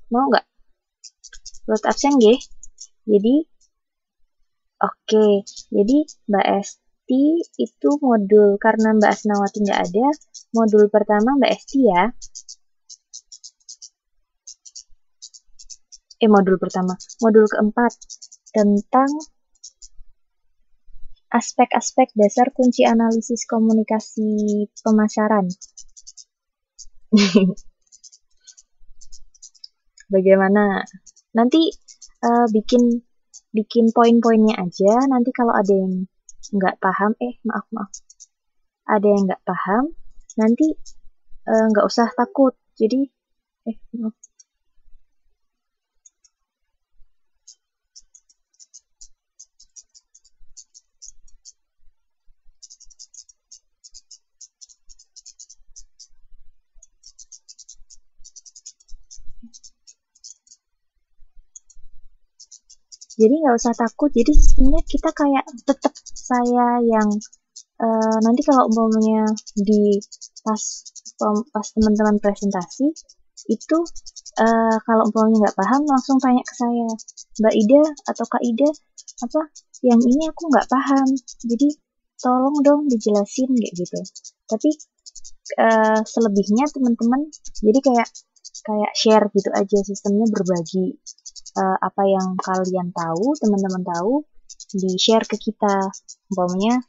Mau nggak? Buat absen nggih? Jadi, oke. Jadi, Mbak Esti itu modul, karena Mbak Asnawati nggak ada, modul pertama Mbak Esti ya. Modul pertama. Modul keempat. Tentang aspek-aspek dasar kunci analisis komunikasi pemasaran. Bagaimana? Nanti bikin poin-poinnya aja. Nanti kalau ada yang nggak paham, maaf, ada yang nggak paham, nanti nggak usah takut. Jadi, maaf. Jadi nggak usah takut. Jadi sebenarnya kita kayak tetap saya yang nanti kalau umpamanya di pas teman-teman presentasi itu kalau umpamanya nggak paham langsung tanya ke saya, Mbak Ida atau Kak Ida, apa yang ini aku nggak paham, jadi tolong dong dijelasin kayak gitu. Tapi selebihnya teman-teman jadi kayak share gitu aja, sistemnya berbagi apa yang kalian tahu, teman-teman tahu, di share ke kita. Umpamanya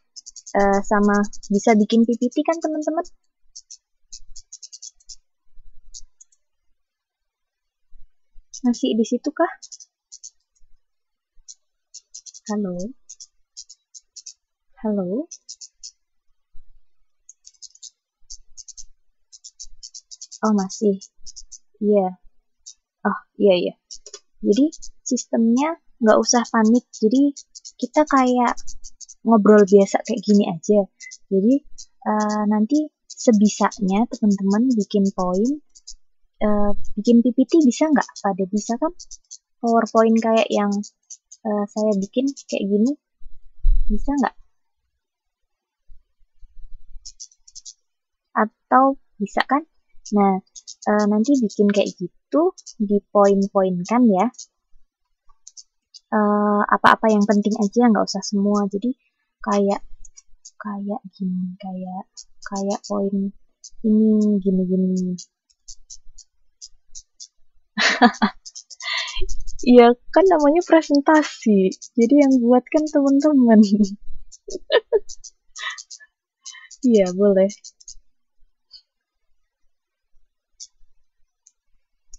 sama bisa bikin PPT kan teman-teman? Masih di situ kah? Halo? Halo? Oh, masih. Iya. Oh, iya. Jadi sistemnya nggak usah panik. Jadi kita kayak ngobrol biasa kayak gini aja. Jadi nanti sebisanya teman-teman bikin poin, bikin PPT bisa nggak? Pada bisa kan? PowerPoint kayak yang saya bikin kayak gini, bisa nggak? Atau bisa kan? Nah, nanti bikin kayak gitu, di poin-poinkan ya. Apa-apa yang penting aja, nggak usah semua. Jadi kayak gini, kayak poin ini gini. Iya kan namanya presentasi, jadi yang buat kan teman-teman. Iya boleh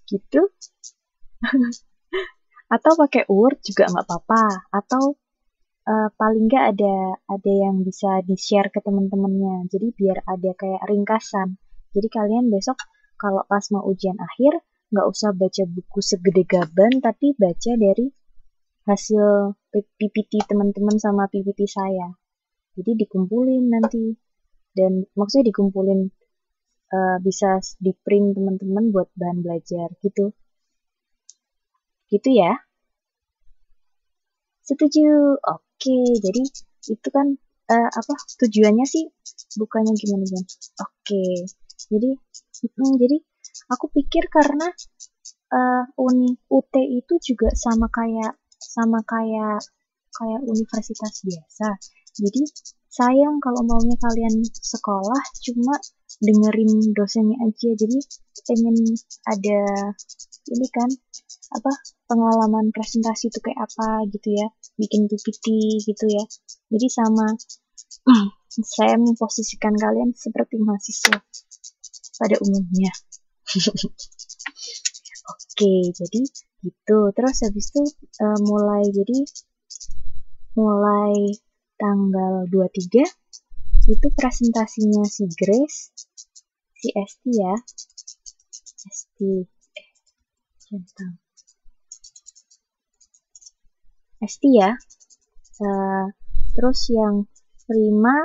gitu, atau pakai Word juga nggak apa-apa, atau paling nggak ada yang bisa di-share ke teman-temannya, jadi biar ada kayak ringkasan. Jadi kalian besok kalau pas mau ujian akhir nggak usah baca buku segede gaban, tapi baca dari hasil PPT teman-teman sama PPT saya. Jadi dikumpulin nanti, dan maksudnya dikumpulin bisa di print teman-teman buat bahan belajar gitu. Gitu ya. Setuju. Oke, jadi itu kan apa tujuannya sih, bukannya gimana kan? Oke. Jadi aku pikir karena UT itu juga sama kayak universitas biasa. Jadi sayang kalau maunya kalian sekolah cuma dengerin dosennya aja. Jadi pengen ada ini kan, apa, pengalaman presentasi itu kayak apa gitu ya, bikin PPT gitu ya. Jadi sama saya memposisikan kalian seperti mahasiswa pada umumnya. Oke, jadi gitu. Terus habis itu mulai tanggal 23 itu presentasinya si Grace, si Esti ya. Esti ya. Terus yang Prima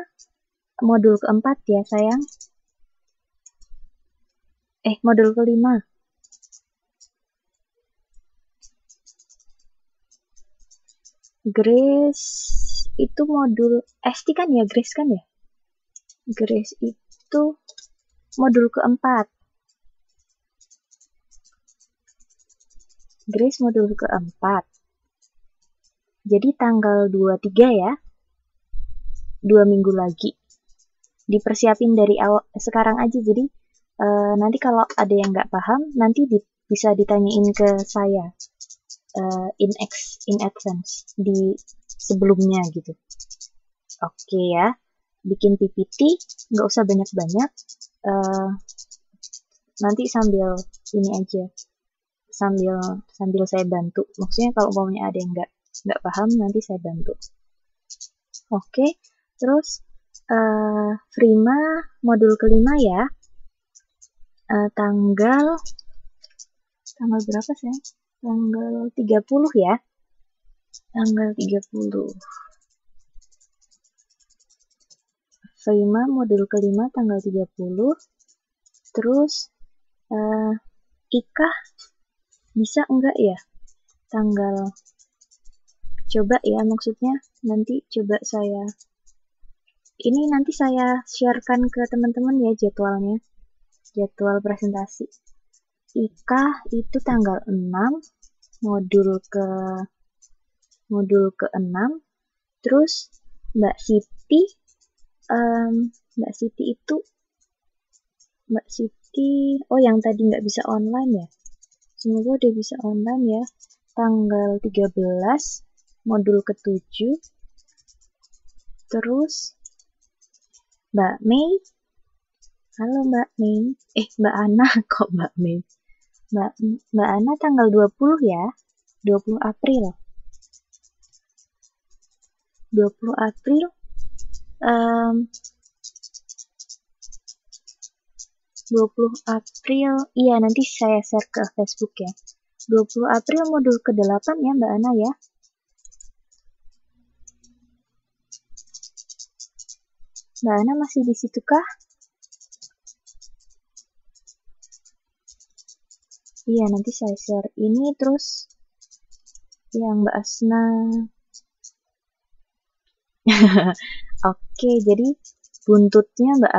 modul keempat ya sayang. Modul kelima. Grace itu modul Esti kan ya, Grace kan ya? Grace itu modul keempat. Grace modul keempat. Jadi tanggal 23 ya, 2 minggu lagi. Dipersiapin dari awal sekarang aja, jadi nanti kalau ada yang nggak paham, nanti bisa ditanyain ke saya in advance, di sebelumnya gitu. Oke ya, bikin PPT, nggak usah banyak-banyak, nanti sambil ini aja, sambil saya bantu. Maksudnya kalau umpamanya ada yang nggak paham, nanti saya bantu. Oke, terus Prima modul kelima ya, tanggal berapa sih? Tanggal 30 ya. Tanggal 30. Prima modul kelima tanggal 30. Terus Ika bisa enggak ya? Tanggal, coba ya, maksudnya nanti coba nanti saya sharekan ke teman-teman ya jadwalnya, jadwal presentasi. Ika itu tanggal 6, modul ke-6. Terus Mbak Siti oh yang tadi nggak bisa online ya, semoga udah bisa online ya, tanggal 13, modul ke-7. Terus Mbak Mei, halo Mbak Mei, Mbak Ana kok Mbak Mei, Mbak Ana tanggal 20 ya, 20 April 20 April 20 April, iya nanti saya share ke Facebook ya. 20 April modul ke-8 ya Mbak Ana ya. Mbak Ana masih di situ kah? Iya, nanti saya share ini. Terus yang Mbak Asna. Oke, jadi buntutnya Mbak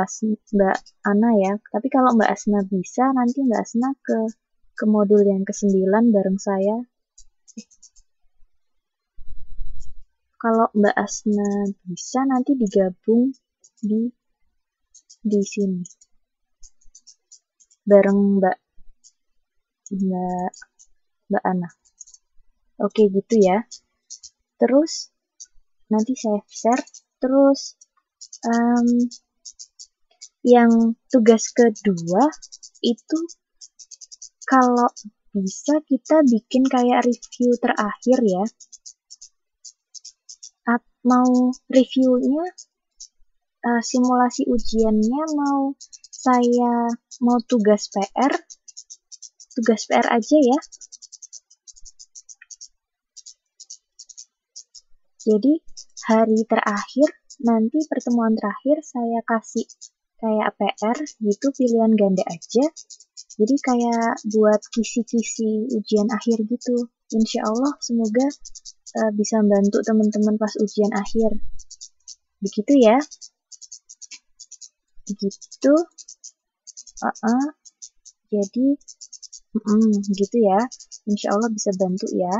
Ana ya. Tapi kalau Mbak Asna bisa, nanti Mbak Asna ke modul yang ke-9 bareng saya. Kalau Mbak Asna bisa, nanti digabung di sini bareng Mbak Ana. Oke gitu ya. Terus nanti saya share. Terus yang tugas kedua itu kalau bisa kita bikin kayak review terakhir ya. Mau reviewnya, simulasi ujiannya mau tugas PR aja ya. Jadi hari terakhir, nanti pertemuan terakhir saya kasih kayak PR gitu, pilihan ganda aja. Jadi kayak buat kisi-kisi ujian akhir gitu. Insya Allah semoga bisa bantu teman-teman pas ujian akhir. Begitu ya. Begitu. Jadi gitu ya. Insya Allah bisa bantu ya.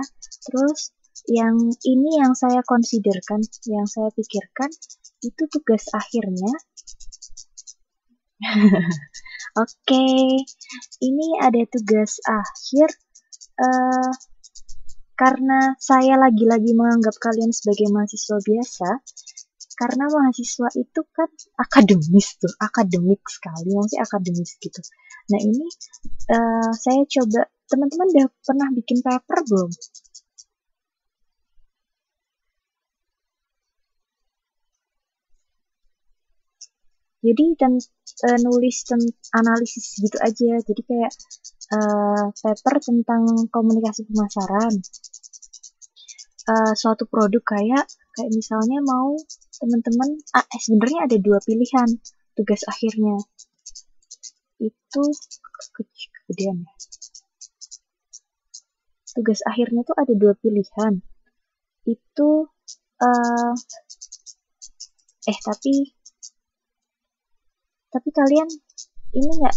Terus yang ini yang saya considerkan, yang saya pikirkan itu tugas akhirnya. Oke, ini ada tugas akhir. Karena saya lagi-lagi menganggap kalian sebagai mahasiswa biasa, karena mahasiswa itu kan akademik sekali, maksudnya akademis gitu. Nah ini saya coba, teman-teman udah pernah bikin paper belum? Jadi nulis analisis gitu aja, jadi kayak paper tentang komunikasi pemasaran, suatu produk kayak misalnya mau teman-teman, sebenarnya ada 2 pilihan tugas akhirnya. Itu kegedean ya. Tugas akhirnya tuh ada 2 pilihan. Itu tapi kalian ini nggak